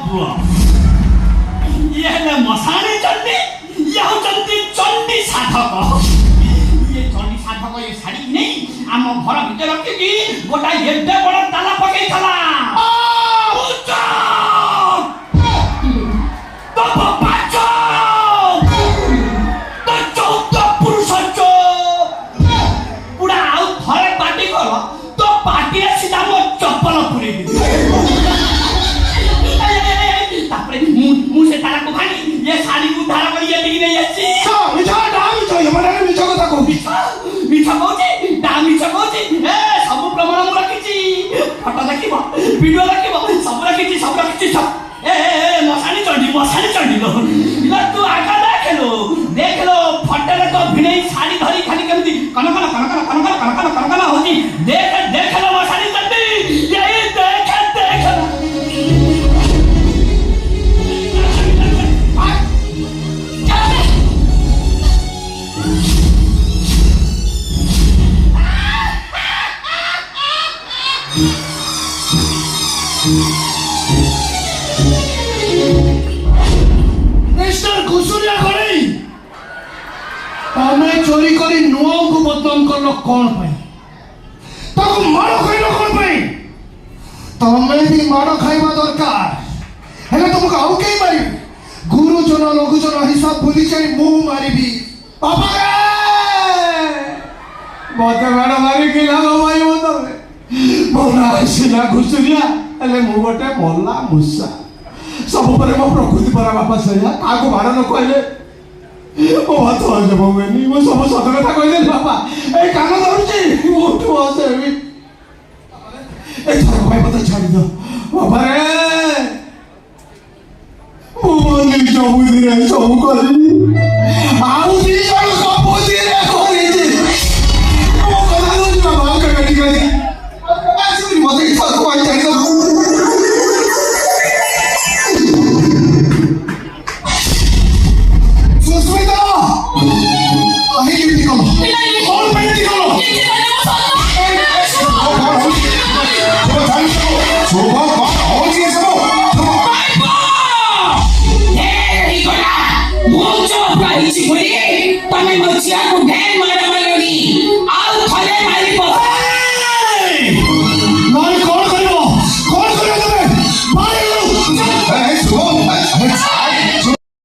ପୁଅ ଇଏ ହେଲେ ମଶାଣୀ ଚଣ୍ଡୀ, ଇଏ ହଉଛନ୍ତି ଚଣ୍ଡୀ ସାଧକ। ଇଏ ଚଣ୍ଡୀ ସାଧକ ଏ ଶାଢ଼ୀ ନେଇ ଆମ ଘର ଭିତରେ ରଖିକି ଗୋଟାଏ ଏତେ ବଡ଼ ତାଲା ପକେଇଥିଲା। ভিডিও রাখিব সব রাখিছি সব এ মশানি চন্ডিল তু আগা দেখলো ফটোরে তো ভিড়ে শাড়ি ধরি খালি কেমতি কনকন হচ্ছে দেখলো মশানি চন্ডি तमें चोरी करी नुआ को बदनाम कर लो कौन पाई ताको मारो खाइलो कौन पाई तमें भी मारो खाइबा दरकार हेले तुमको आउ के मारी गुरुजन लघुजन हिसाब भूली जाई मुंह मारिबी बाबा रे मते मारो मारी के लागो भाई मते बोला सिला घुसुरिया हेले मु गोटे मोला मुसा सब परे मो प्रकृति परा बापा सया काको मारो न कहले ओ हाथ आ जा बाबूनी वो सब सत कथा कहि दे बाबा ए कान धरछि उठ आसे ए थर भाई पता छाड़ी दो बाबा रे ओ मन जो बुद्धि रे सब करी आउ दी जण सब बुद्धि रे करी जी ओ कथा दो बाबा का कटी करी आसे मते थर को आई छाड़ी दो तमें बच्चिया को